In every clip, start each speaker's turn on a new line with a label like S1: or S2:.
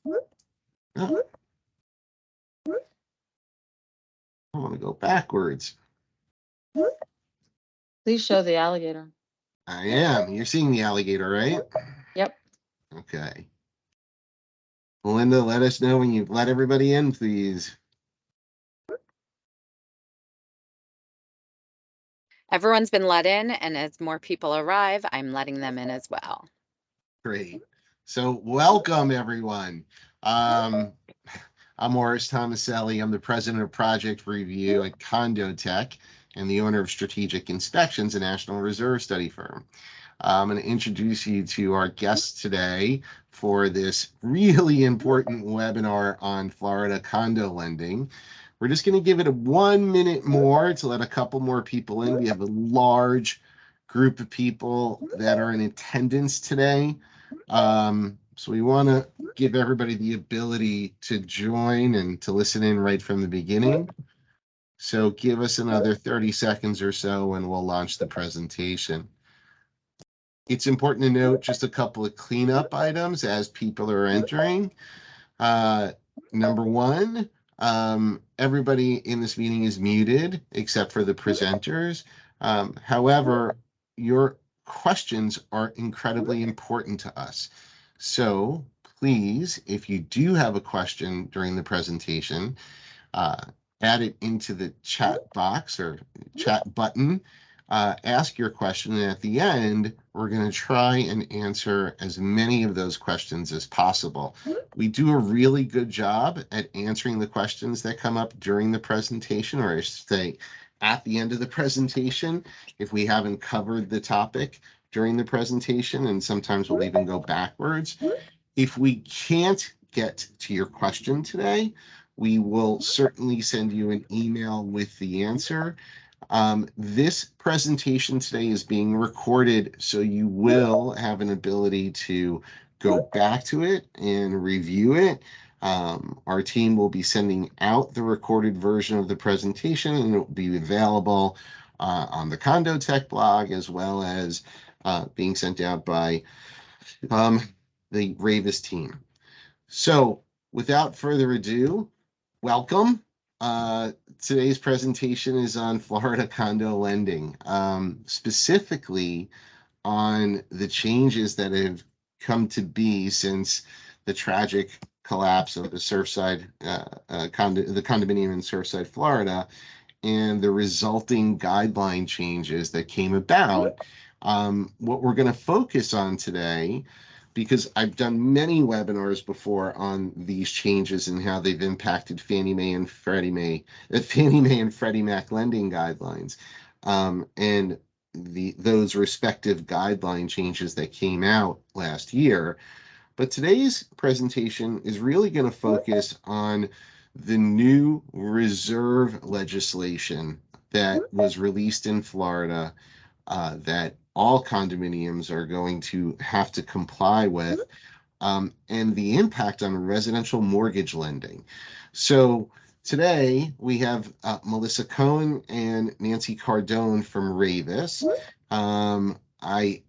S1: Oh, I want to go backwards.
S2: Please show the alligator.
S1: I am. You're seeing the alligator, right?
S2: Yep.
S1: Okay. Melinda, let us know when you've let everybody in, please.
S3: Everyone's been let in, and as more people arrive, I'm letting them in as well.
S1: Great. So welcome, everyone. I'm Orest Tomaselli. I'm the president of Project Review at Condotek and the owner of Strategic Inspections, a National Reserve Study firm. I'm going to introduce you to our guests today for this really important webinar on Florida condo lending. We're just going to give it a 1 minute more to let a couple more people in. We have a large group of people that are in attendance today. So we want to give everybody the ability to join and to listen in right from the beginning. So give us another 30 seconds or so and we'll launch the presentation. It's important to note just a couple of cleanup items as people are entering. Number one, everybody in this meeting is muted except for the presenters. However, your questions are incredibly important to us. So please, if you do have a question during the presentation, add it into the chat box or chat button. Ask your question, and at the end, we're going to try and answer as many of those questions as possible. We do a really good job at answering the questions that come up during the presentation, or I should say at the end of the presentation, if we haven't covered the topic during the presentation, and sometimes we'll even go backwards. If we can't get to your question today, we will certainly send you an email with the answer. This presentation today is being recorded, so you will have an ability to go back to it and review it. Our team will be sending out the recorded version of the presentation, and it will be available on the Condotek blog, as well as being sent out by the Raveis team. So without further ado, welcome. Today's presentation is on Florida condo lending, specifically on the changes that have come to be since the tragic collapse of the Surfside the condominium in Surfside, Florida, and the resulting guideline changes that came about. What we're going to focus on today, because I've done many webinars before on these changes and how they've impacted Fannie Mae and Freddie Mac lending guidelines, and those respective guideline changes that came out last year. But today's presentation is really going to focus on the new reserve legislation that was released in Florida that all condominiums are going to have to comply with, and the impact on residential mortgage lending. So today we have Melissa Cohn and Nancy Cardone from Raveis. I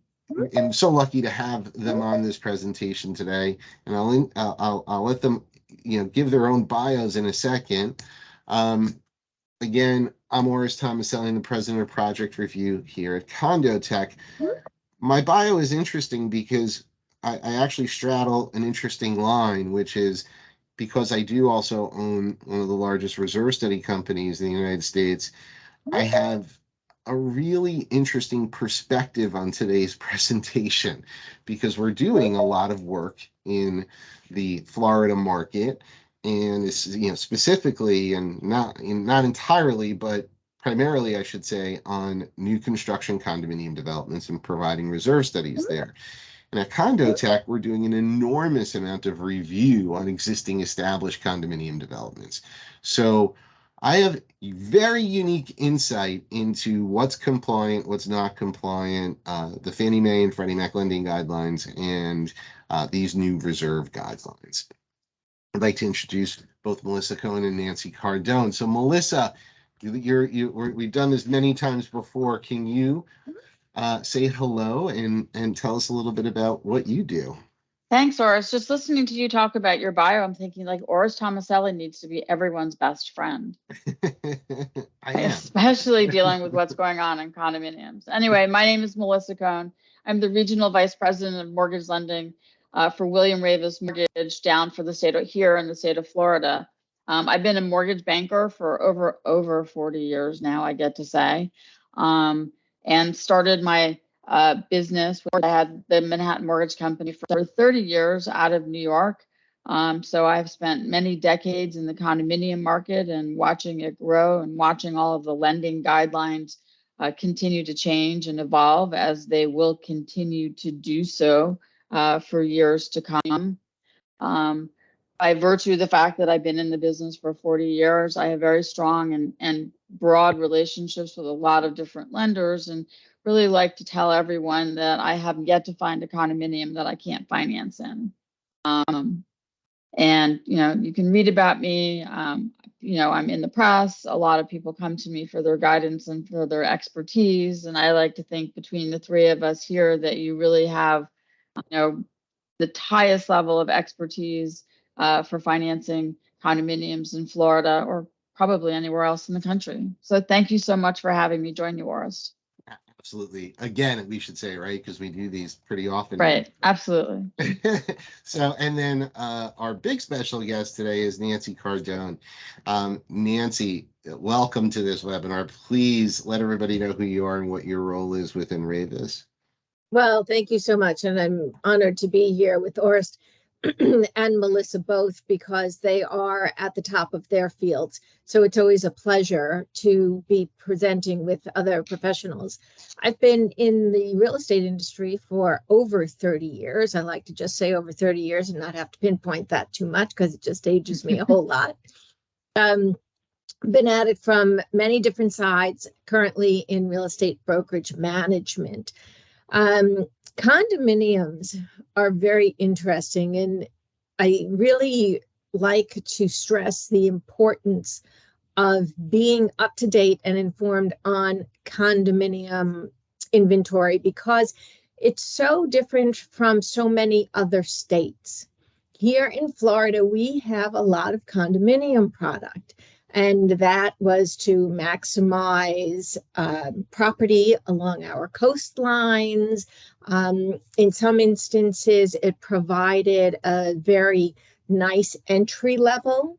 S1: am so lucky to have them on this presentation today, and I'll let them give their own bios in a second. Again, I'm Orest Tomaselli, the president of Project Review here at Condotek. My bio is interesting because I actually straddle an interesting line, which is because I do also own one of the largest reserve study companies in the United States. I have a really interesting perspective on today's presentation because we're doing a lot of work in the Florida market, and this is, specifically and not entirely, but primarily, I should say, on new construction condominium developments and providing reserve studies there. And at Condotek, we're doing an enormous amount of review on existing established condominium developments. So I have very unique insight into what's compliant, what's not compliant, the Fannie Mae and Freddie Mac lending guidelines, and these new reserve guidelines. I'd like to introduce both Melissa Cohn and Nancy Cardone. So Melissa, we've done this many times before. Can you say hello and tell us a little bit about what you do?
S2: Thanks, Orest. Just listening to you talk about your bio, I'm thinking like Orest Tomaselli needs to be everyone's best friend,
S1: I am.
S2: especially dealing with what's going on in condominiums. Anyway, my name is Melissa Cohn. I'm the Regional Vice President of Mortgage Lending for William Raveis Mortgage down for the state of here in the state of Florida. I've been a mortgage banker for over 40 years now, I get to say, and started my business where I had the Manhattan Mortgage Company for 30 years out of New York. So I've spent many decades in the condominium market and watching it grow and watching all of the lending guidelines continue to change and evolve as they will continue to do so for years to come. By virtue of the fact that I've been in the business for 40 years, I have very strong and broad relationships with a lot of different lenders, and really like to tell everyone that I have yet to find a condominium that I can't finance in. And you can read about me. I'm in the press. A lot of people come to me for their guidance and for their expertise. And I like to think between the three of us here that you really have, the highest level of expertise for financing condominiums in Florida or probably anywhere else in the country. So thank you so much for having me join you, Orest.
S1: Absolutely. Again, we should say, right, because we do these pretty often.
S2: Right. Absolutely.
S1: So, and then our big special guest today is Nancy Cardone. Nancy, welcome to this webinar. Please let everybody know who you are and what your role is within Raveis.
S4: Well, thank you so much. And I'm honored to be here with Orest and Melissa both because they are at the top of their fields. So it's always a pleasure to be presenting with other professionals. I've been in the real estate industry for over 30 years. I like to just say over 30 years and not have to pinpoint that too much because it just ages me a whole lot. Been at it from many different sides, currently in real estate brokerage management. Condominiums are very interesting, and I really like to stress the importance of being up to date and informed on condominium inventory because it's so different from so many other states. Here in Florida, we have a lot of condominium product. And that was to maximize property along our coastlines. In some instances, it provided a very nice entry level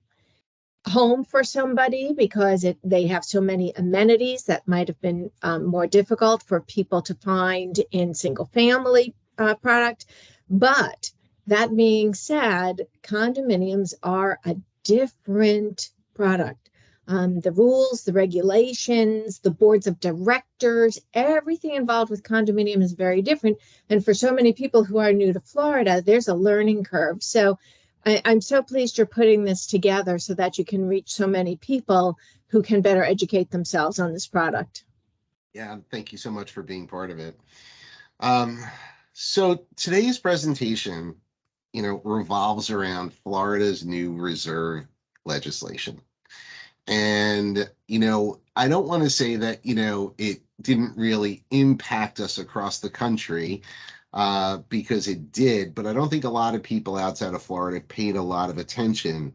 S4: home for somebody because they have so many amenities that might have been more difficult for people to find in single family product. But that being said, condominiums are a different product. The rules, the regulations, the boards of directors, everything involved with condominium is very different. And for so many people who are new to Florida, there's a learning curve. So I'm so pleased you're putting this together so that you can reach so many people who can better educate themselves on this product.
S1: Yeah, thank you so much for being part of it. So today's presentation, revolves around Florida's new reserve legislation. And, I don't want to say that, it didn't really impact us across the country because it did, but I don't think a lot of people outside of Florida paid a lot of attention,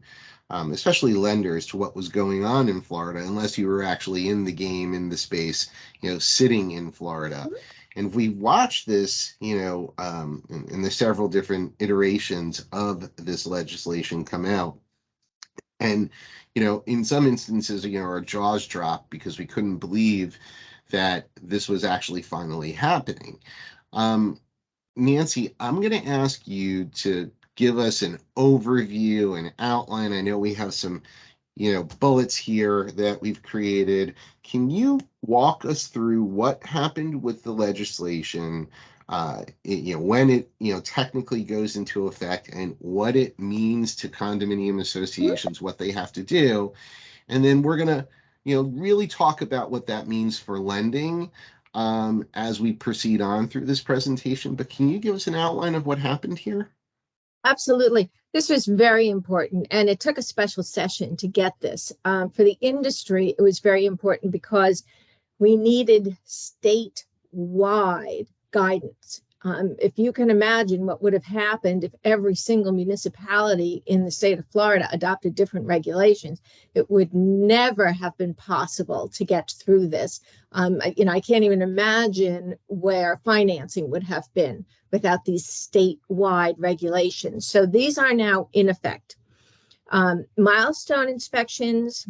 S1: especially lenders, to what was going on in Florida, unless you were actually in the game, in the space, sitting in Florida. And if we watch this, in the several different iterations of this legislation come out, and, in some instances, our jaws dropped because we couldn't believe that this was actually finally happening. Nancy, I'm going to ask you to give us an overview, an outline. I know we have some, bullets here that we've created. Can you walk us through what happened with the legislation, when it, technically goes into effect and what it means to condominium associations, what they have to do. And then we're going to, really talk about what that means for lending as we proceed on through this presentation. But can you give us an outline of what happened here?
S4: Absolutely. This was very important, and it took a special session to get this. For the industry, it was very important because we needed statewide guidance. If you can imagine what would have happened if every single municipality in the state of Florida adopted different regulations, it would never have been possible to get through this. I can't even imagine where financing would have been without these statewide regulations. So these are now in effect. Milestone inspections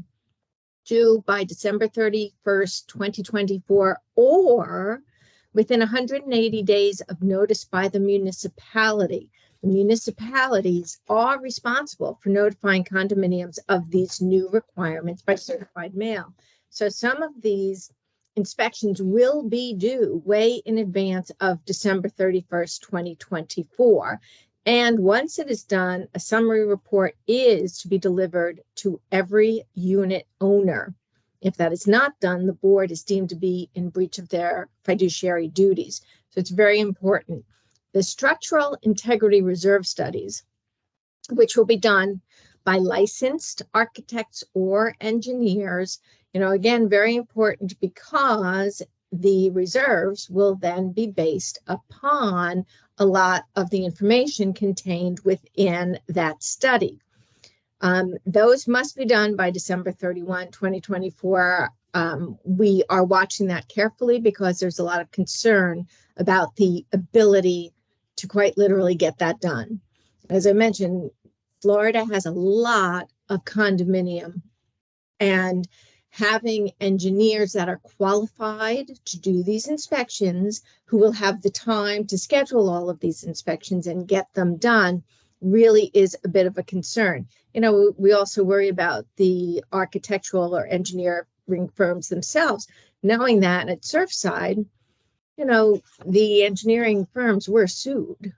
S4: due by December 31st, 2024, or within 180 days of notice by the municipality. The municipalities are responsible for notifying condominiums of these new requirements by certified mail. So some of these inspections will be due way in advance of December 31st, 2024. And once it is done, a summary report is to be delivered to every unit owner. If that is not done, the board is deemed to be in breach of their fiduciary duties. So it's very important. The structural integrity reserve studies, which will be done by licensed architects or engineers, again, very important because the reserves will then be based upon a lot of the information contained within that study. Those must be done by December 31, 2024. We are watching that carefully because there's a lot of concern about the ability to quite literally get that done. As I mentioned, Florida has a lot of condominium, and having engineers that are qualified to do these inspections, who will have the time to schedule all of these inspections and get them done, really is a bit of a concern. We also worry about the architectural or engineering firms themselves, knowing that at Surfside, the engineering firms were sued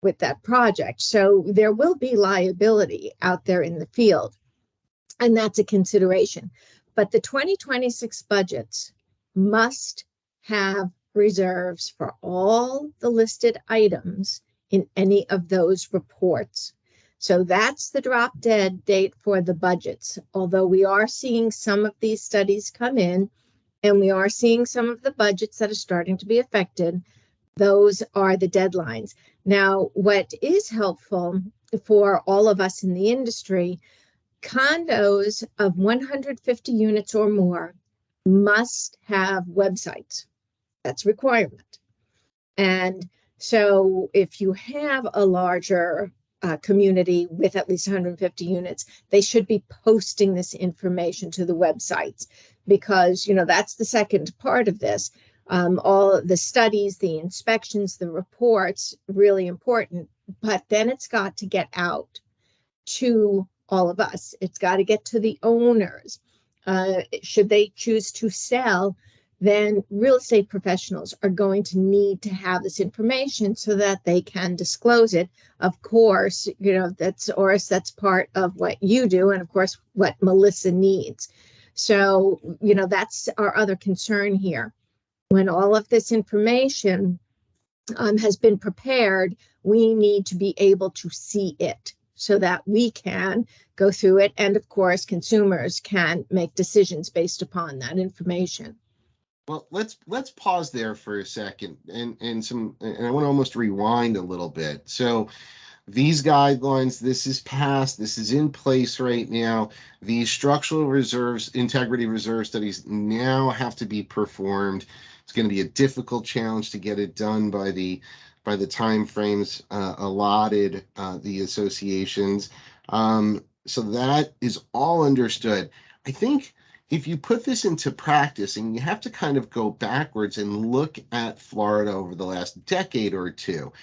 S4: with that project. So there will be liability out there in the field, and that's a consideration. But the 2026 budgets must have reserves for all the listed items in any of those reports. So that's the drop dead date for the budgets. Although we are seeing some of these studies come in, and we are seeing some of the budgets that are starting to be affected, those are the deadlines. Now, what is helpful for all of us in the industry, condos of 150 units or more must have websites. That's a requirement. And so if you have a larger community with at least 150 units, they should be posting this information to the websites, because that's the second part of this. All the studies, the inspections, the reports, really important, but then it's got to get out to all of us. It's got to get to the owners. Should they choose to sell, then real estate professionals are going to need to have this information so that they can disclose it. Of course, that's Orest, that's part of what you do, and of course what Melissa needs. So, that's our other concern here. When all of this information has been prepared, we need to be able to see it so that we can go through it. And of course, consumers can make decisions based upon that information.
S1: Well, let's pause there for a second, and I want to almost rewind a little bit. So these guidelines, this is passed, this is in place right now. These structural reserves, integrity reserve studies now have to be performed. It's going to be a difficult challenge to get it done by the time frames allotted the associations. So that is all understood. I think if you put this into practice, and you have to kind of go backwards and look at Florida over the last decade or two,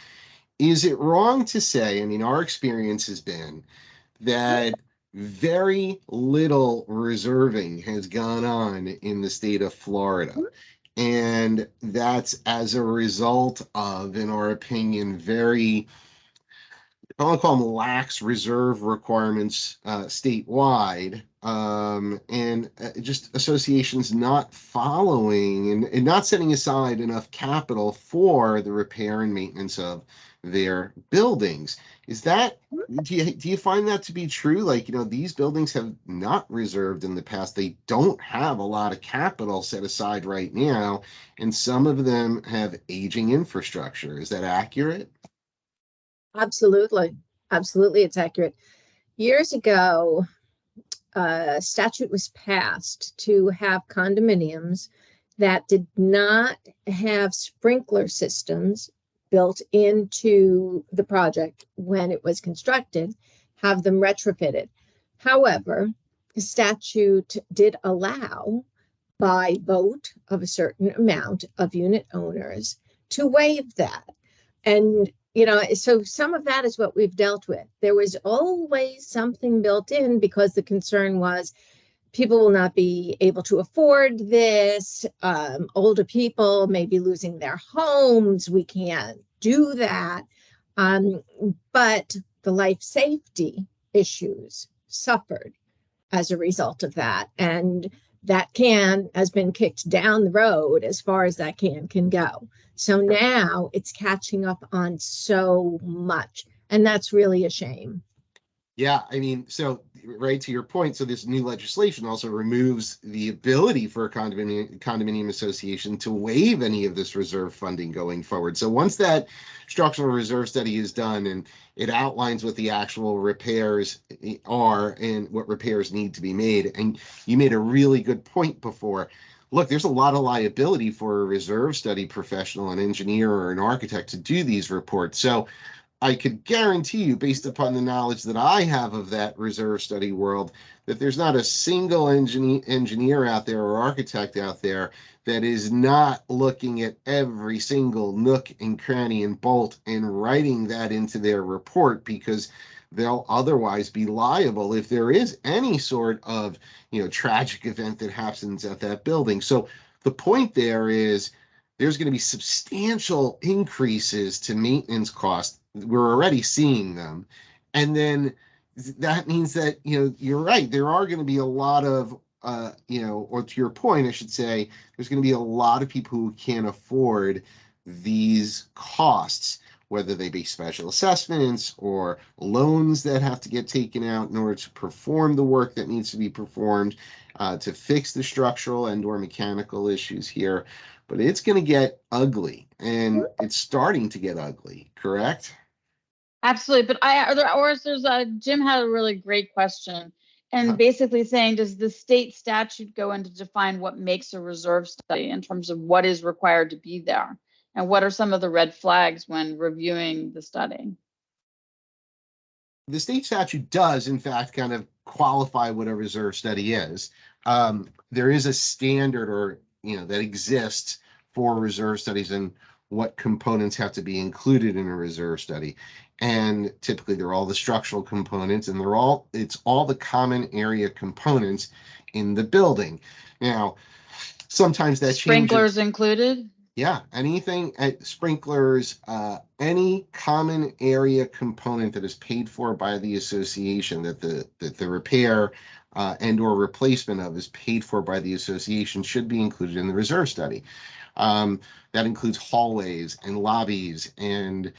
S1: is it wrong to say, our experience has been that very little reserving has gone on in the state of Florida. And that's as a result of, in our opinion, very, I want to call them lax reserve requirements statewide, and just associations not following and not setting aside enough capital for the repair and maintenance of their buildings. Do you find that to be true? Like, these buildings have not reserved in the past. They don't have a lot of capital set aside right now, and some of them have aging infrastructure. Is that accurate?
S4: Absolutely. Absolutely, it's accurate. Years ago, a statute was passed to have condominiums that did not have sprinkler systems built into the project when it was constructed, have them retrofitted. However, the statute did allow, by vote of a certain amount of unit owners, to waive that. And so some of that is what we've dealt with. There was always something built in because the concern was people will not be able to afford this. Older people may be losing their homes. We can't do that. But the life safety issues suffered as a result of that. And that can has been kicked down the road as far as that can go. So now it's catching up on so much. And that's really a shame.
S1: Yeah, I mean, so right to your point, so this new legislation also removes the ability for a condominium association to waive any of this reserve funding going forward. So once that structural reserve study is done and it outlines what the actual repairs are and what repairs need to be made, and you made a really good point before. Look, there's a lot of liability for a reserve study professional, an engineer or an architect to do these reports. So I could guarantee you, based upon the knowledge that I have of that reserve study world, that there's not a single engineer out there or architect out there that is not looking at every single nook and cranny and bolt and writing that into their report, because they'll otherwise be liable if there is any sort of tragic event that happens at that building. So the point there is there's going to be substantial increases to maintenance costs. We're already seeing them. And then that means that, you're right. There are going to be a lot of, or to your point, I should say, there's going to be a lot of people who can't afford these costs, whether they be special assessments or loans that have to get taken out in order to perform the work that needs to be performed, to fix the structural and or mechanical issues here. But it's going to get ugly, and it's starting to get ugly, correct?
S2: Absolutely. But Jim had a really great question, and basically saying, does the state statute go in to define what makes a reserve study in terms of what is required to be there? And what are some of the red flags when reviewing the study?
S1: The state statute does, in fact, kind of qualify what a reserve study is. There is a standard that exists for reserve studies and what components have to be included in a reserve study. And typically they're all the structural components, and it's all the common area components in the building. Now, sometimes that
S2: sprinklers
S1: changes.
S2: Included?
S1: Yeah, anything, sprinklers, any common area component that is paid for by the association, that the repair and or replacement of is paid for by the association, should be included in the reserve study. That includes hallways and lobbies and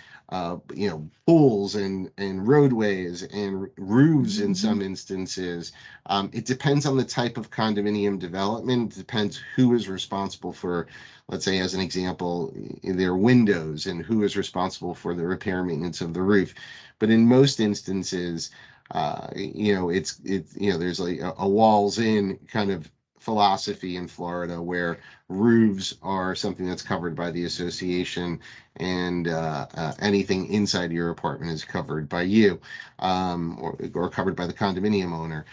S1: pools and roadways and roofs in some instances. It depends on the type of condominium development. It depends who is responsible for, let's say, as an example, their windows, and who is responsible for the repair maintenance of the roof. But in most instances, there's like a walls in kind of philosophy in Florida, where roofs are something that's covered by the association, and anything inside your apartment is covered by you, or covered by the condominium owner.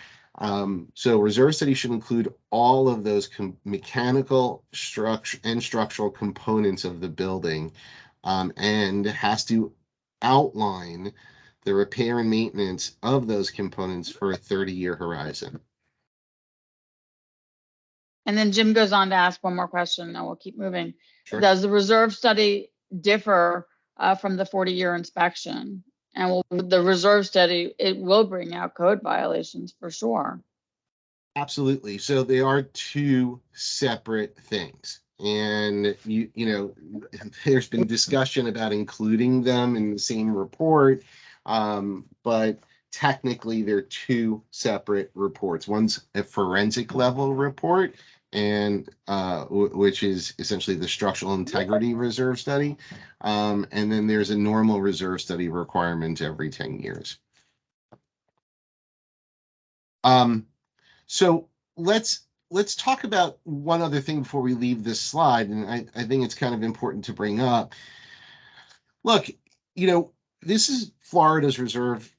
S1: So reserve study should include all of those mechanical and structural components of the building, and has to outline the repair and maintenance of those components for a 30-year horizon.
S2: And then Jim goes on to ask one more question, and we'll keep moving.
S1: Sure.
S2: Does the reserve study differ from the 40-year inspection? And the reserve study, it will bring out code violations for sure.
S1: Absolutely. So they are two separate things. And there's been discussion about including them in the same report, but technically they're two separate reports. One's a forensic level report, and which is essentially the structural integrity reserve study, and then there's a normal reserve study requirement every 10 years. So let's talk about one other thing before we leave this slide, and I think it's kind of important to bring up. Look, this is Florida's reserve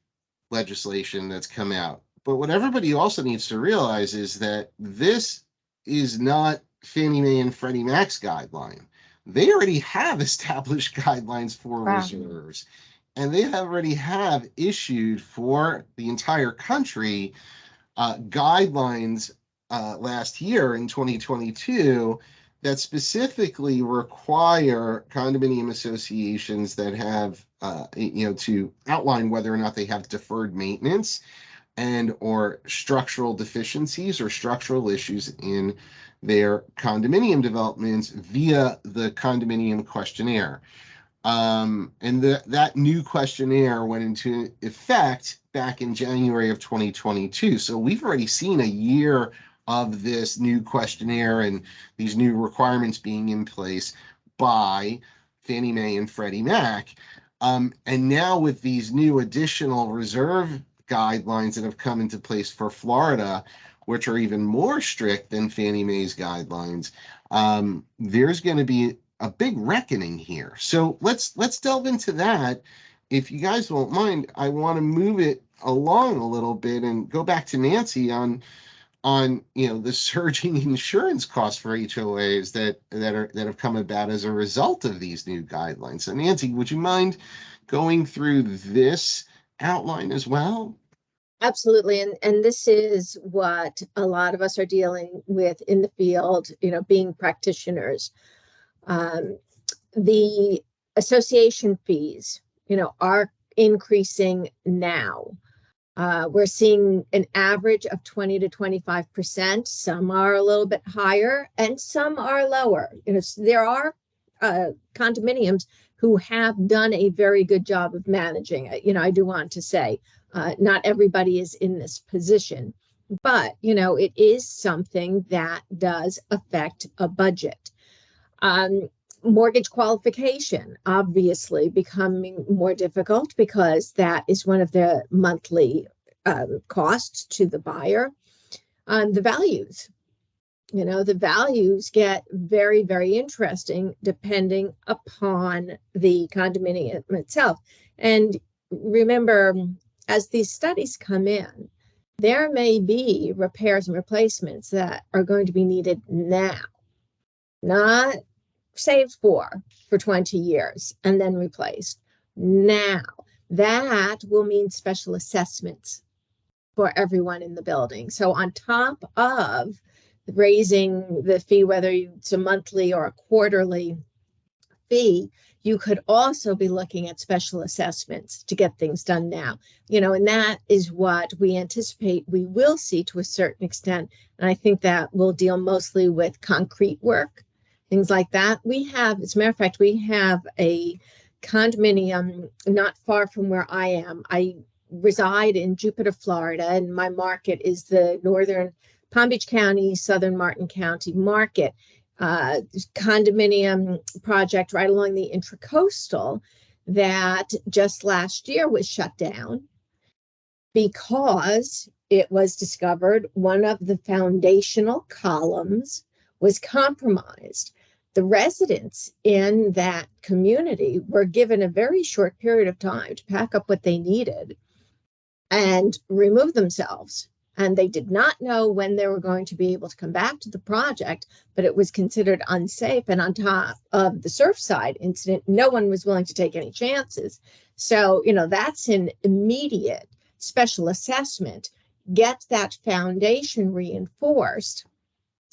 S1: legislation that's come out, but what everybody also needs to realize is that this is not Fannie Mae and Freddie Mac's guideline. They already have established guidelines for reserves, and they already have issued for the entire country guidelines last year in 2022 that specifically require condominium associations that have, to outline whether or not they have deferred maintenance and or structural deficiencies or structural issues in their condominium developments via the condominium questionnaire. And that new questionnaire went into effect back in January of 2022. So we've already seen a year of this new questionnaire and these new requirements being in place by Fannie Mae and Freddie Mac. And now with these new additional reserve guidelines that have come into place for Florida, which are even more strict than Fannie Mae's guidelines, there's going to be a big reckoning here. So let's delve into that. If you guys won't mind, I want to move it along a little bit and go back to Nancy on the surging insurance costs for HOAs that have come about as a result of these new guidelines. So Nancy, would you mind going through this outline as well?
S4: Absolutely. And this is what a lot of us are dealing with in the field, being practitioners. The association fees, are increasing now. We're seeing an average of 20 to 25%. Some are a little bit higher and some are lower. There are condominiums who have done a very good job of managing it. I do want to say, not everybody is in this position, but, it is something that does affect a budget. Mortgage qualification, obviously becoming more difficult because that is one of the monthly costs to the buyer. The values, the values get very, very interesting depending upon the condominium itself. And remember, as these studies come in, there may be repairs and replacements that are going to be needed now, not saved for 20 years and then replaced. Now, that will mean special assessments for everyone in the building. So on top of raising the fee, whether it's a monthly or a quarterly fee, you could also be looking at special assessments to get things done now. And that is what we anticipate we will see to a certain extent. And I think that will deal mostly with concrete work, things like that. We have, as a matter of fact, we have a condominium not far from where I am. I reside in Jupiter, Florida, and my market is the northern Palm Beach County, southern Martin County market. Condominium project right along the Intracoastal that just last year was shut down because it was discovered one of the foundational columns was compromised. The residents in that community were given a very short period of time to pack up what they needed and remove themselves. And they did not know when they were going to be able to come back to the project, but it was considered unsafe. And on top of the Surfside incident, no one was willing to take any chances. So, that's an immediate special assessment. Get that foundation reinforced.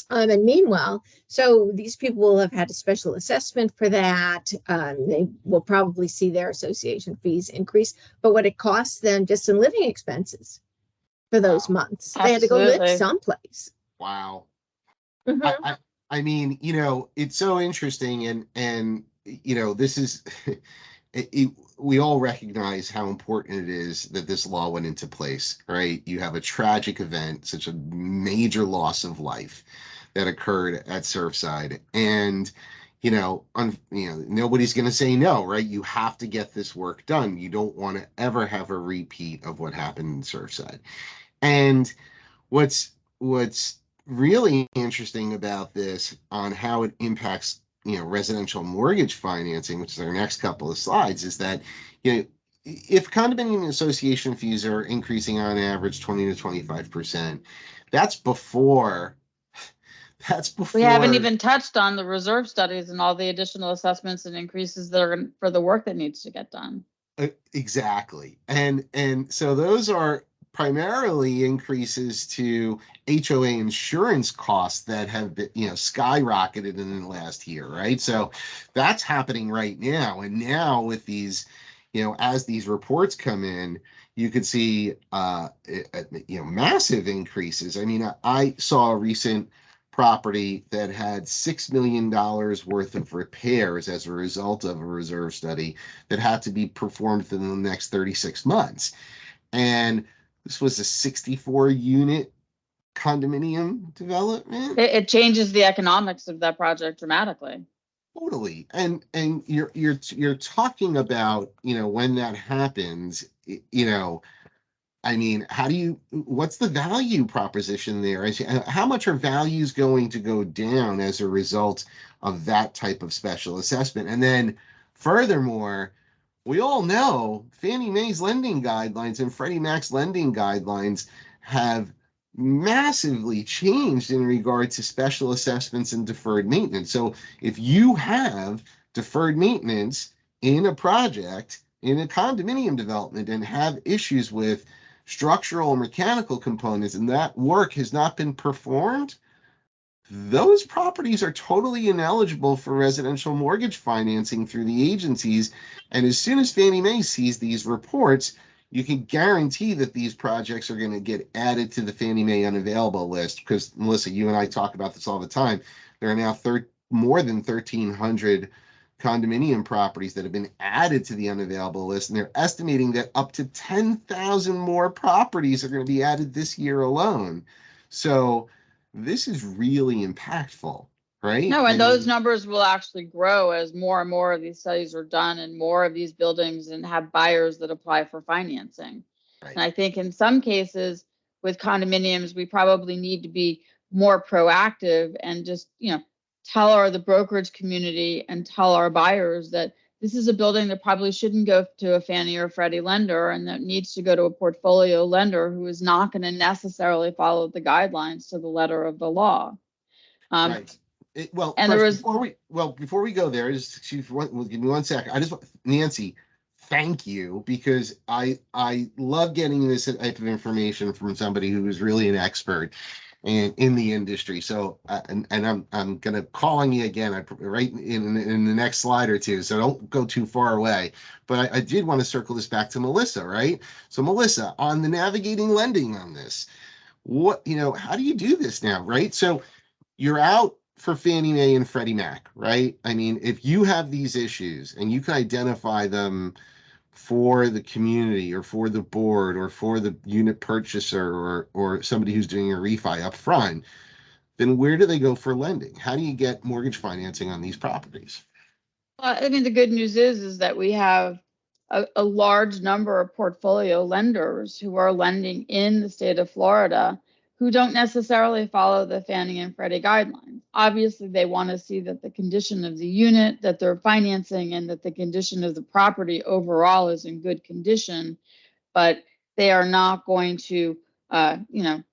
S4: And meanwhile, so these people will have had a special assessment for that. They will probably see their association fees increase, but what it costs them just in living expenses for those months. They had to go live someplace.
S1: Wow.
S4: Mm-hmm.
S1: I mean, it's so interesting, and this is we all recognize how important it is that this law went into place, right? You have a tragic event, such a major loss of life that occurred at Surfside, and nobody's going to say no, right? You have to get this work done. You don't want to ever have a repeat of what happened in Surfside. And what's really interesting about this on how it impacts residential mortgage financing, which is our next couple of slides, is that if condominium association fees are increasing on average 20 to 25%, that's before
S2: We haven't even touched on the reserve studies and all the additional assessments and increases that are for the work that needs to get done.
S1: Exactly. And so those are primarily increases to HOA insurance costs that have been, skyrocketed in the last year, right? So that's happening right now. And now with these, as these reports come in, you could see, massive increases. I mean, I saw a recent property that had $6 million worth of repairs as a result of a reserve study that had to be performed within the next 36 months. And this was a 64 unit condominium development.
S2: It changes the economics of that project dramatically.
S1: Totally. And you're talking about, when that happens, I mean, what's the value proposition there? How much are values going to go down as a result of that type of special assessment? And then furthermore, we all know Fannie Mae's lending guidelines and Freddie Mac's lending guidelines have massively changed in regard to special assessments and deferred maintenance. So if you have deferred maintenance in a project, in a condominium development, and have issues with structural and mechanical components, and that work has not been performed, those properties are totally ineligible for residential mortgage financing through the agencies. And as soon as Fannie Mae sees these reports, you can guarantee that these projects are going to get added to the Fannie Mae unavailable list. Because, Melissa, you and I talk about this all the time. There are now more than 1,300 condominium properties that have been added to the unavailable list, and they're estimating that up to 10,000 more properties are going to be added this year alone. So this is really impactful, right?
S2: No, and those numbers will actually grow as more and more of these studies are done and more of these buildings and have buyers that apply for financing.
S1: Right.
S2: And I think in some cases with condominiums, we probably need to be more proactive and just, tell the brokerage community and tell our buyers that this is a building that probably shouldn't go to a Fannie or Freddie lender and that needs to go to a portfolio lender who is not going to necessarily follow the guidelines to the letter of the law.
S1: Right. Before we go there, give me 1 second. Nancy, thank you, because I love getting this type of information from somebody who is really an expert in the industry. So, and I'm gonna call on you again, right in the next slide or two. So don't go too far away. But I did want to circle this back to Melissa, right? So Melissa, on the navigating lending on this, how do you do this now, right? So you're out for Fannie Mae and Freddie Mac, right? I mean, if you have these issues and you can identify them for the community or for the board or for the unit purchaser or somebody who's doing a refi up front, then where do they go for lending? How do you get mortgage financing on these properties?
S2: I mean, the good news is that we have a large number of portfolio lenders who are lending in the state of Florida who don't necessarily follow the Fannie and Freddie guidelines. Obviously, they want to see that the condition of the unit that they're financing and that the condition of the property overall is in good condition, but they are not going to,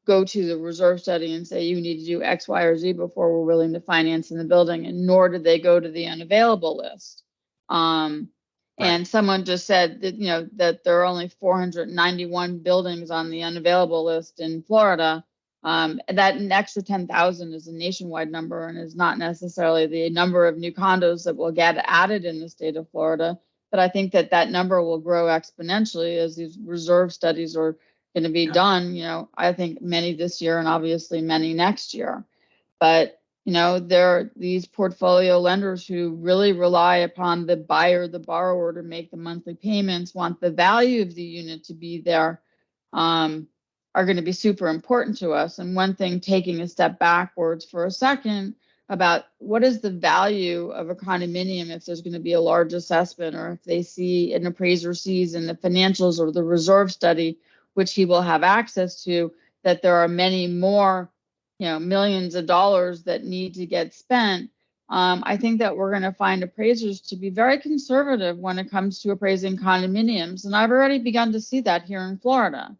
S2: go to the reserve study and say, you need to do X, Y, or Z before we're willing to finance in the building, and nor do they go to the unavailable list. And someone just said that, that there are only 491 buildings on the unavailable list in Florida. That extra 10,000 is a nationwide number and is not necessarily the number of new condos that will get added in the state of Florida. But I think that number will grow exponentially as these reserve studies are going to be done. I think many this year and obviously many next year. But there are these portfolio lenders who really rely upon the buyer, the borrower, to make the monthly payments, want the value of the unit to be there, are going to be super important to us. And one thing, taking a step backwards for a second, about what is the value of a condominium if there's going to be a large assessment, or if they see, an appraiser sees in the financials or the reserve study, which he will have access to, that there are many more, millions of dollars that need to get spent. I think that we're going to find appraisers to be very conservative when it comes to appraising condominiums. And I've already begun to see that here in Florida.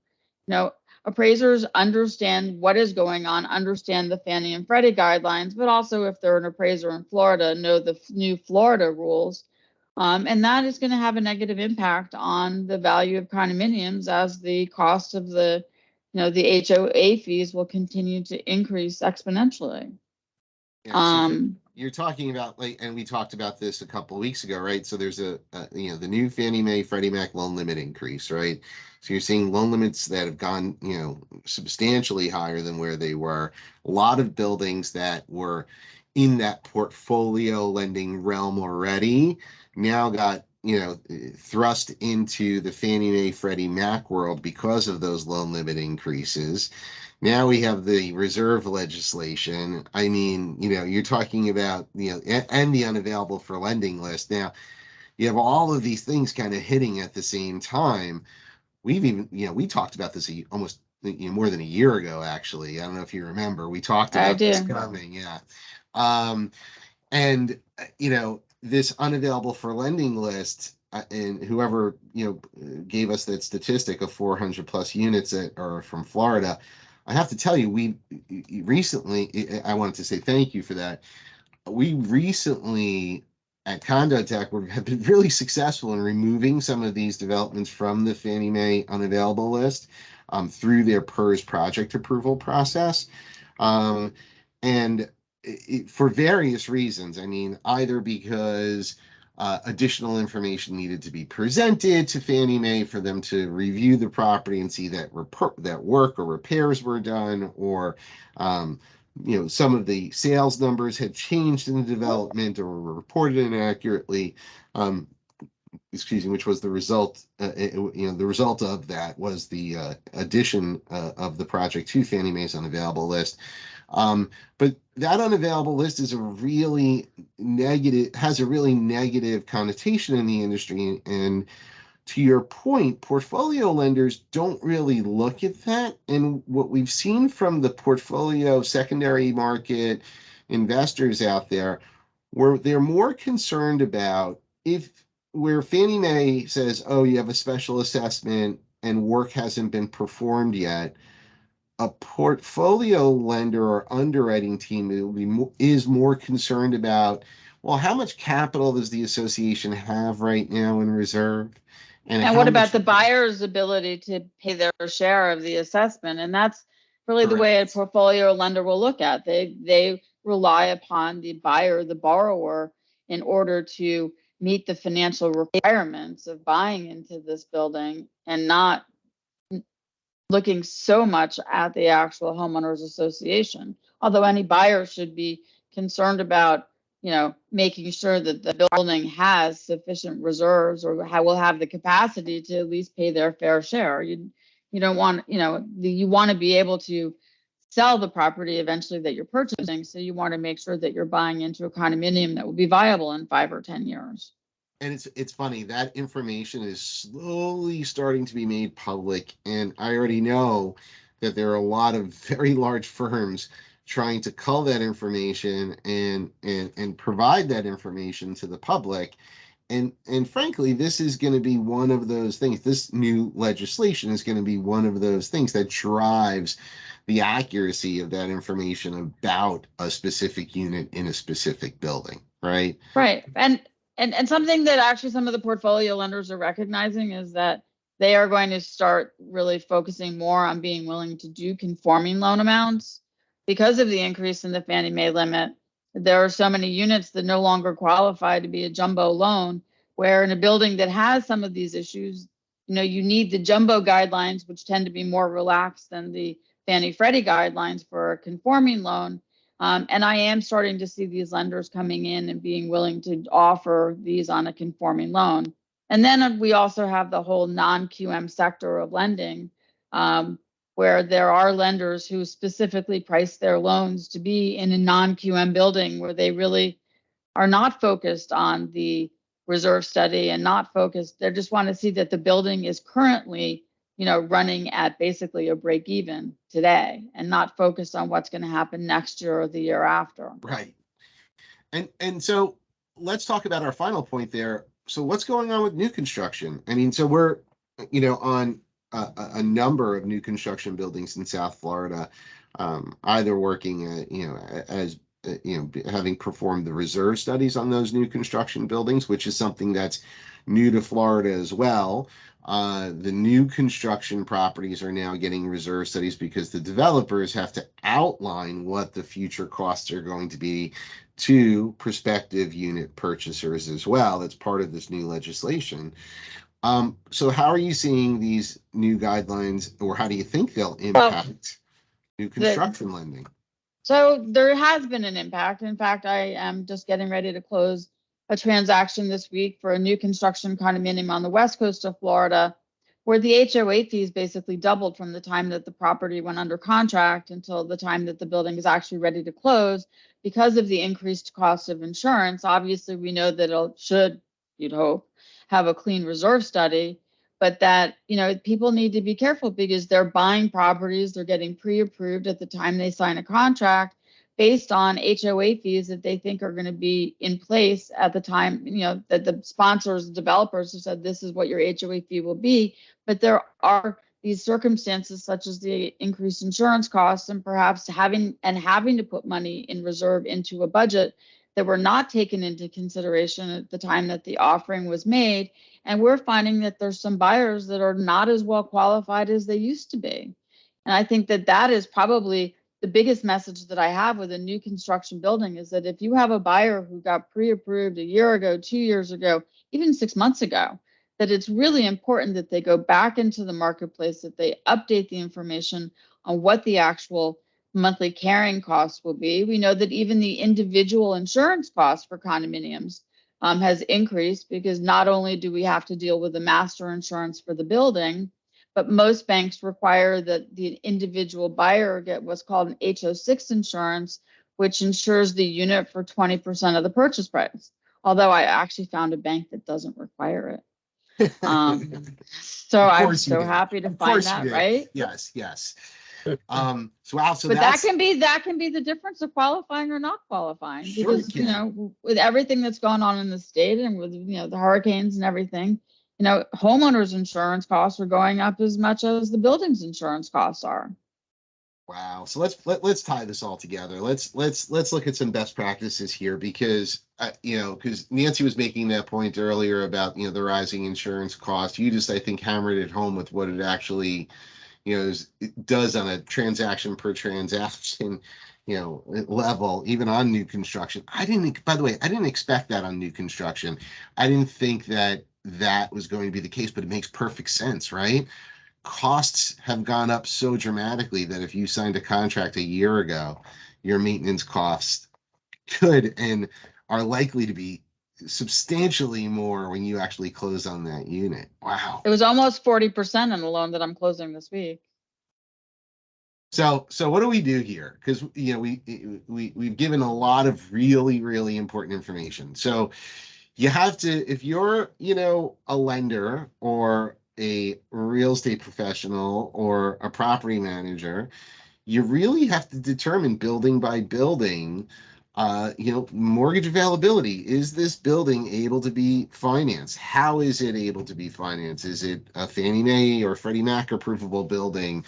S2: Appraisers understand what is going on, understand the Fannie and Freddie guidelines, but also, if they're an appraiser in Florida, know the new Florida rules. And that is going to have a negative impact on the value of condominiums, as the cost of the HOA fees will continue to increase exponentially.
S1: Yeah, so you're talking about, like, and we talked about this a couple of weeks ago, right? So there's the new Fannie Mae Freddie Mac loan limit increase, right? So you're seeing loan limits that have gone, substantially higher than where they were. A lot of buildings that were in that portfolio lending realm already now got, thrust into the Fannie Mae Freddie Mac world because of those loan limit increases. Now we have the reserve legislation. I mean, you're talking about, and the unavailable for lending list. Now you have all of these things kind of hitting at the same time. We've even, we talked about this almost more than a year ago, actually. I don't know if you remember. We talked about this coming. Yeah. And, this unavailable for lending list, and whoever, gave us that statistic of 400 plus units that are from Florida, I have to tell you, we recently, I wanted to say thank you for that. We recently at Condotek have been really successful in removing some of these developments from the Fannie Mae unavailable list through their PERS project approval process. And for various reasons. I mean, either because additional information needed to be presented to Fannie Mae for them to review the property and see that that work or repairs were done, or some of the sales numbers had changed in the development or were reported inaccurately. Which was the result. The result of that was the addition of the project to Fannie Mae's unavailable list. But that unavailable list is has a really negative connotation in the industry. And to your point, portfolio lenders don't really look at that. And what we've seen from the portfolio secondary market investors out there, where they're more concerned about where Fannie Mae says, oh, you have a special assessment and work hasn't been performed yet, a portfolio lender or underwriting team is more concerned about, well, how much capital does the association have right now in reserve?
S2: And what about the buyer's ability to pay their share of the assessment? And that's really the way a portfolio lender will look at it. They rely upon the buyer, the borrower, in order to meet the financial requirements of buying into this building, and not looking so much at the actual homeowners association. Although any buyer should be concerned about, making sure that the building has sufficient reserves, or will have the capacity to at least pay their fair share. You don't want, you want to be able to sell the property eventually that you're purchasing. So you want to make sure that you're buying into a condominium that will be viable in 5 or 10 years.
S1: And it's funny, that information is slowly starting to be made public. And I already know that there are a lot of very large firms trying to cull that information and provide that information to the public. And frankly, this is going to be one of those things. This new legislation is going to be one of those things that drives the accuracy of that information about a specific unit in a specific building, right?
S2: Right. And something that actually some of the portfolio lenders are recognizing is that they are going to start really focusing more on being willing to do conforming loan amounts. Because of the increase in the Fannie Mae limit, there are so many units that no longer qualify to be a jumbo loan, where in a building that has some of these issues, you need the jumbo guidelines, which tend to be more relaxed than the Fannie Freddie guidelines for a conforming loan. And I am starting to see these lenders coming in and being willing to offer these on a conforming loan. And then we also have the whole non-QM sector of lending, where there are lenders who specifically price their loans to be in a non-QM building where they really are not focused on the reserve study and not focused. They just want to see that the building is currently, running at basically a break even today and not focused on what's going to happen next year or the year after.
S1: Right. And so let's talk about our final point there. So what's going on with new construction? I mean, so we're, on a number of new construction buildings in South Florida, either working, as having performed the reserve studies on those new construction buildings, which is something that's new to Florida as well. The new construction properties are now getting reserve studies because the developers have to outline what the future costs are going to be to prospective unit purchasers as well. That's part of this new legislation. So how are you seeing these new guidelines, or how do you think they'll impact new construction lending?
S2: So there has been an impact. In fact, I am just getting ready to close a transaction this week for a new construction condominium on the west coast of Florida, where the HOA fees basically doubled from the time that the property went under contract until the time that the building is actually ready to close because of the increased cost of insurance. Obviously, we know that it should, you'd hope, have a clean reserve study, but that, people need to be careful because they're buying properties, they're getting pre-approved at the time they sign a contract based on HOA fees that they think are going to be in place at the time, that the sponsors, developers have said, this is what your HOA fee will be. But there are these circumstances such as the increased insurance costs and perhaps having to put money in reserve into a budget that were not taken into consideration at the time that the offering was made. And we're finding that there's some buyers that are not as well qualified as they used to be. And I think that that is probably the biggest message that I have with a new construction building is that if you have a buyer who got pre-approved a year ago, 2 years ago, even 6 months ago, that it's really important that they go back into the marketplace, that they update the information on what the actual monthly carrying costs will be. We know that even the individual insurance cost for condominiums has increased because not only do we have to deal with the master insurance for the building, but most banks require that the individual buyer get what's called an HO6 insurance, which insures the unit for 20% of the purchase price. Although I actually found a bank that doesn't require it. So I'm so happy to find that, right?
S1: Yes. So
S2: but that can be the difference of qualifying or not qualifying,
S1: sure,
S2: because with everything that's going on in the state and with the hurricanes and everything, homeowners insurance costs are going up as much as the building's insurance costs are.
S1: Wow. So let's tie this all together. Let's look at some best practices here because because Nancy was making that point earlier about the rising insurance cost. You just, I think, hammered it home with what it actually it does on a transaction per transaction level, even on new construction. By the way, I didn't expect that on new construction. I didn't think that was going to be the case, but it makes perfect sense, right? Costs have gone up so dramatically that if you signed a contract a year ago, your maintenance costs could and are likely to be substantially more when you actually close on that unit. Wow.
S2: It was almost 40% on the loan that I'm closing this week.
S1: So what do we do here? Because we've given a lot of really, really important information. So you have to, if you're a lender or a real estate professional or a property manager, you really have to determine building by building, mortgage availability. Is this building able to be financed? How is it able to be financed? Is it a Fannie Mae or Freddie Mac approvable building?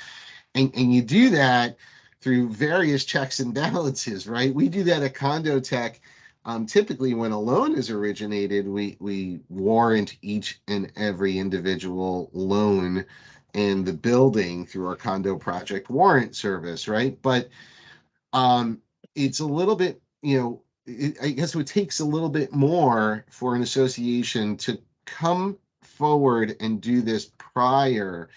S1: And you do that through various checks and balances, right? We do that at Condotek. Typically, when a loan is originated, we warrant each and every individual loan in the building through our condo project warrant service, right? But it's a little bit, I guess it takes a little bit more for an association to come forward and do this prior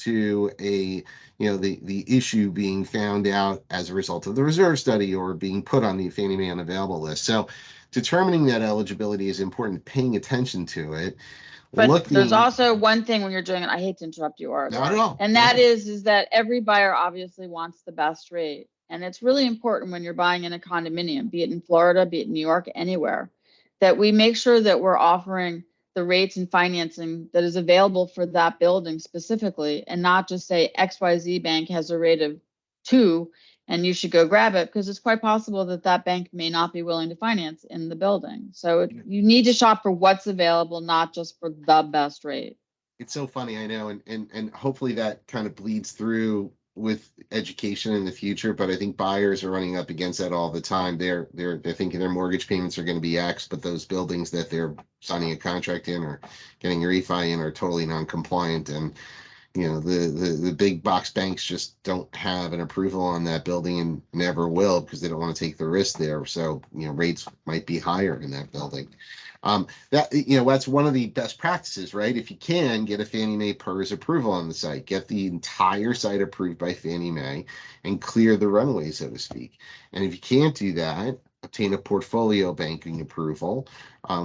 S1: to a, the issue being found out as a result of the reserve study or being put on the Fannie Mae unavailable list. So determining that eligibility is important, paying attention to it.
S2: But there's also one thing when you're doing it, I hate to interrupt you, Orest.
S1: Not at all.
S2: And that is that every buyer obviously wants the best rate. And it's really important when you're buying in a condominium, be it in Florida, be it in New York, anywhere, that we make sure that we're offering the rates and financing that is available for that building specifically, and not just say XYZ bank has a rate of 2 and you should go grab it, because it's quite possible that that bank may not be willing to finance in the building. So you need to shop for what's available, not just for the best rate.
S1: It's so funny, I know, and hopefully that kind of bleeds through with education in the future, but I think buyers are running up against that all the time. They're thinking their mortgage payments are going to be X, but those buildings that they're signing a contract in or getting a refi in are totally non-compliant, and the big box banks just don't have an approval on that building and never will, because they don't want to take the risk there. So rates might be higher in that building. That's one of the best practices, right? If you can, get a Fannie Mae PERS approval on the site, get the entire site approved by Fannie Mae and clear the runway, so to speak. And if you can't do that, obtain a portfolio banking approval,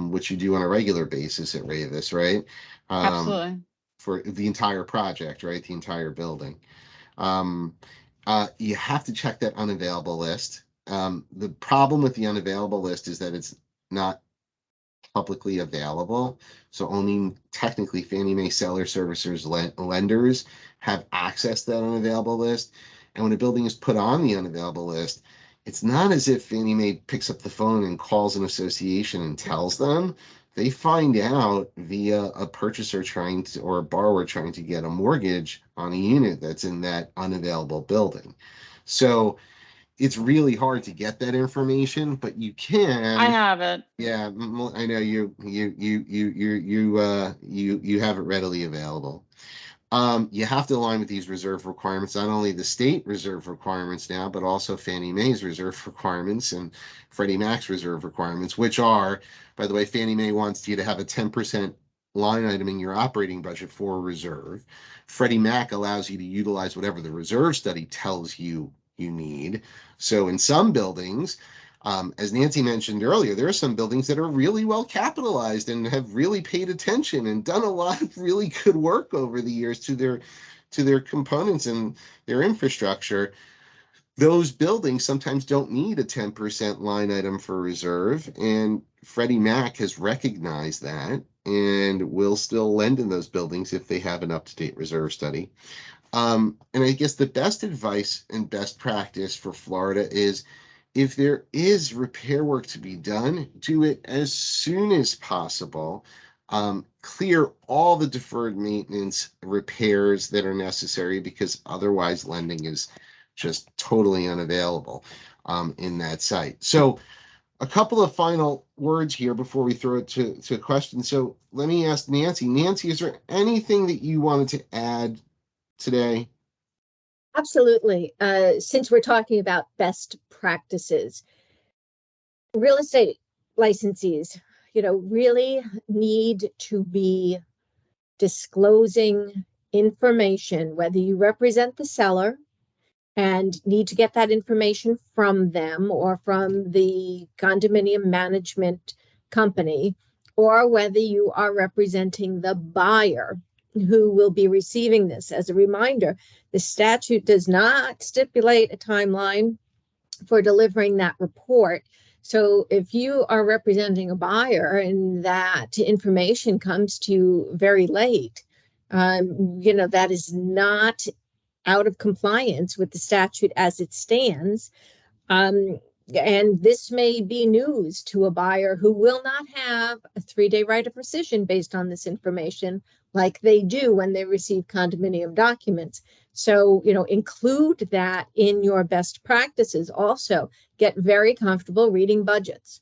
S1: which you do on a regular basis at Raveis, right?
S2: Absolutely.
S1: For the entire project, right? The entire building. You have to check that unavailable list. The problem with the unavailable list is that it's not publicly available. So only technically Fannie Mae seller servicers, lenders have access to that unavailable list. And when a building is put on the unavailable list, it's not as if Fannie Mae picks up the phone and calls an association and tells them. They find out via a purchaser or a borrower trying to get a mortgage on a unit that's in that unavailable building. So it's really hard to get that information, but you can.
S2: I have it.
S1: Yeah, I know you have it readily available. You have to align with these reserve requirements, not only the state reserve requirements now, but also Fannie Mae's reserve requirements and Freddie Mac's reserve requirements, which are, by the way, Fannie Mae wants you to have a 10% line item in your operating budget for reserve. Freddie Mac allows you to utilize whatever the reserve study tells you need. So in some buildings, as Nancy mentioned earlier, there are some buildings that are really well capitalized and have really paid attention and done a lot of really good work over the years to their components and their infrastructure. Those buildings sometimes don't need a 10% line item for reserve, and Freddie Mac has recognized that and will still lend in those buildings if they have an up-to-date reserve study. And I guess the best advice and best practice for Florida is, if there is repair work to be done, do it as soon as possible. Clear all the deferred maintenance repairs that are necessary, because otherwise lending is just totally unavailable in that site. So a couple of final words here before we throw it to a question. So let me ask Nancy. Nancy, is there anything that you wanted to add today?
S4: Absolutely. Since we're talking about best practices, real estate licensees, really need to be disclosing information, whether you represent the seller and need to get that information from them or from the condominium management company, or whether you are representing the buyer who will be receiving this. As a reminder, the statute does not stipulate a timeline for delivering that report. So if you are representing a buyer and that information comes to you very late, that is not out of compliance with the statute as it stands. And this may be news to a buyer who will not have a 3-day right of rescission based on this information, like they do when they receive condominium documents. So, include that in your best practices. Also, get very comfortable reading budgets.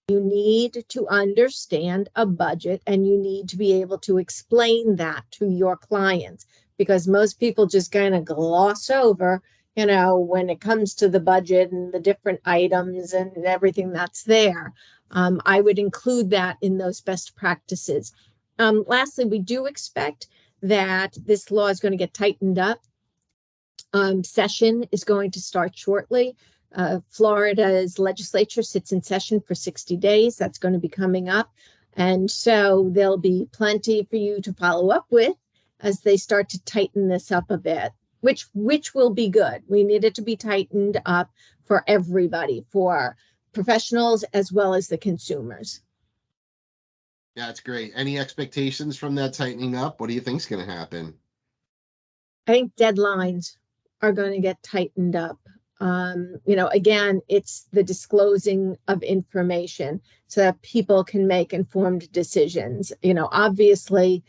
S4: You need to understand a budget, and you need to be able to explain that to your clients, because most people just kind of gloss over, when it comes to the budget and the different items and everything that's there. I would include that in those best practices. Lastly, we do expect that this law is going to get tightened up. Session is going to start shortly. Florida's legislature sits in session for 60 days. That's going to be coming up. And so there'll be plenty for you to follow up with as they start to tighten this up a bit, which will be good. We need it to be tightened up for everybody, for professionals as well as the consumers.
S1: Yeah, that's great. Any expectations from that tightening up? What do you think is going to happen?
S4: I think deadlines are going to get tightened up. Again, it's the disclosing of information so that people can make informed decisions. Obviously,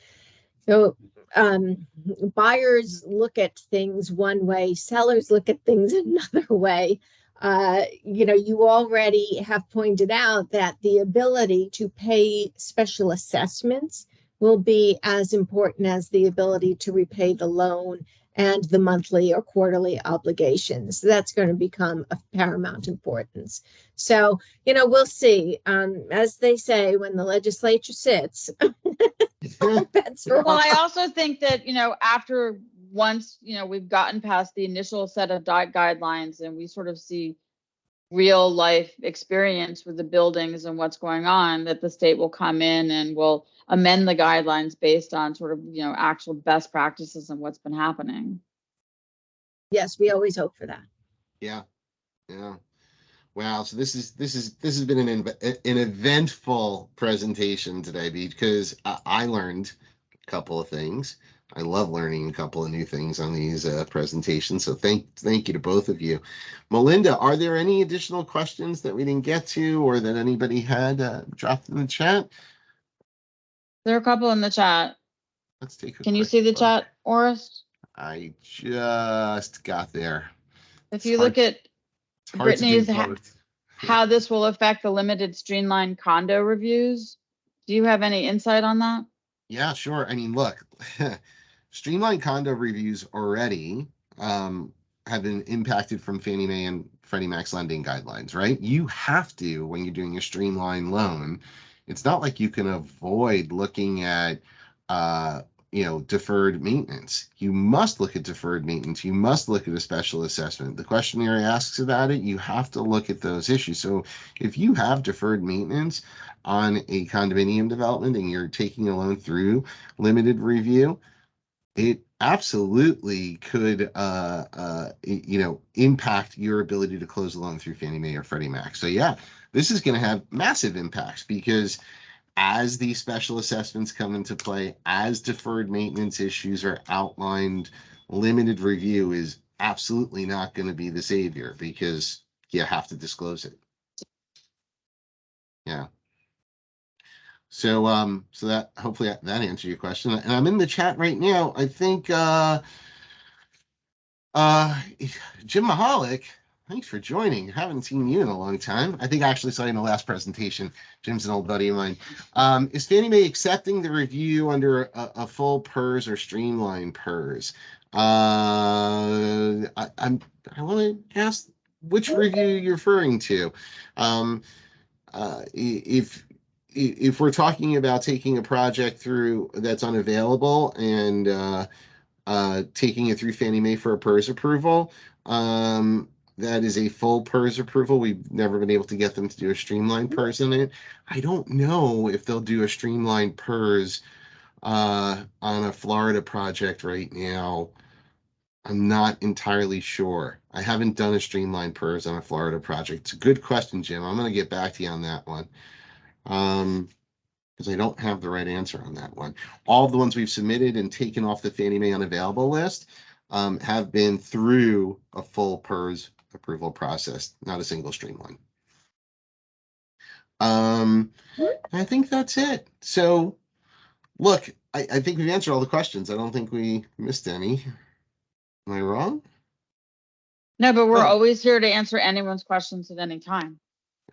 S4: buyers look at things one way, sellers look at things another way. You already have pointed out that the ability to pay special assessments will be as important as the ability to repay the loan and the monthly or quarterly obligations. That's going to become of paramount importance. So, we'll see. As they say, when the legislature sits, that's
S2: Well, I also think that, after once, we've gotten past the initial set of guidelines and we sort of see real life experience with the buildings and what's going on, that the state will come in and will amend the guidelines based on sort of, actual best practices and what's been happening.
S4: Yes, we always hope for that.
S1: Yeah. Wow. So this has been an eventful presentation today, because I learned a couple of things. I love learning a couple of new things on these presentations. So thank you to both of you. Melinda, are there any additional questions that we didn't get to or that anybody had dropped in the chat?
S2: There are a couple in the chat.
S1: Let's take a
S2: Can you
S1: quick
S2: see the
S1: look.
S2: chat, Orest?
S1: I just got there.
S2: If you look at
S1: It's hard to do
S2: Brittany's
S1: both.
S2: how this will affect the limited streamlined condo reviews, do you have any insight on that?
S1: Yeah, sure. I mean, look, streamlined condo reviews already have been impacted from Fannie Mae and Freddie Mac's lending guidelines, right? You have to, when you're doing a streamlined loan, it's not like you can avoid looking at deferred maintenance. You must look at deferred maintenance. You must look at a special assessment. The questionnaire asks about it. You have to look at those issues. So if you have deferred maintenance on a condominium development and you're taking a loan through limited review, it absolutely could impact your ability to close the loan through Fannie Mae or Freddie Mac. So yeah, this is going to have massive impacts, because as these special assessments come into play, as deferred maintenance issues are outlined, limited review is absolutely not going to be the savior, because you have to disclose it. Yeah. So that hopefully that answered your question. And I'm in the chat right now. I think Jim Mahalik, thanks for joining. Haven't seen you in a long time. I think I actually saw you in the last presentation. Jim's an old buddy of mine. Is Fannie Mae accepting the review under a full PERS or streamlined PERS? I want to ask which review you're referring to. If we're talking about taking a project through that's unavailable and taking it through Fannie Mae for a PERS approval, that is a full PERS approval. We've never been able to get them to do a streamlined PERS in it. I don't know if they'll do a streamlined PERS on a Florida project right now. I'm not entirely sure. I haven't done a streamlined PERS on a Florida project. It's a good question, Jim. I'm going to get back to you on that one. Because I don't have the right answer on that one. All of the ones we've submitted and taken off the Fannie Mae unavailable list have been through a full PERS approval process, not a single streamline. I think that's it. So look, I think we've answered all the questions. I don't think we missed any. Am I wrong?
S2: No, but we're always here to answer anyone's questions at any time.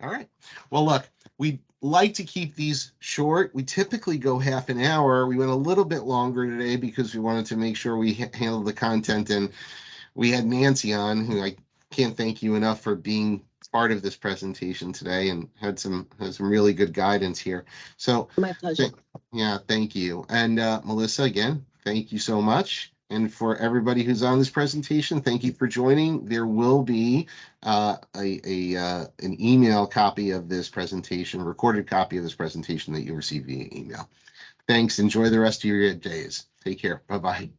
S1: All right. Well, look, we like to keep these short. We typically go half an hour. We went a little bit longer today because we wanted to make sure we handled the content. And we had Nancy on, who I can't thank you enough for being part of this presentation today, and had some really good guidance here. So
S4: my pleasure.
S1: yeah, thank you. And Melissa, again, Thank you so much. And for everybody who's on this presentation, thank you for joining. There will be an email copy of this presentation, recorded copy of this presentation that you'll receive via email. Thanks. Enjoy the rest of your days. Take care. Bye-bye.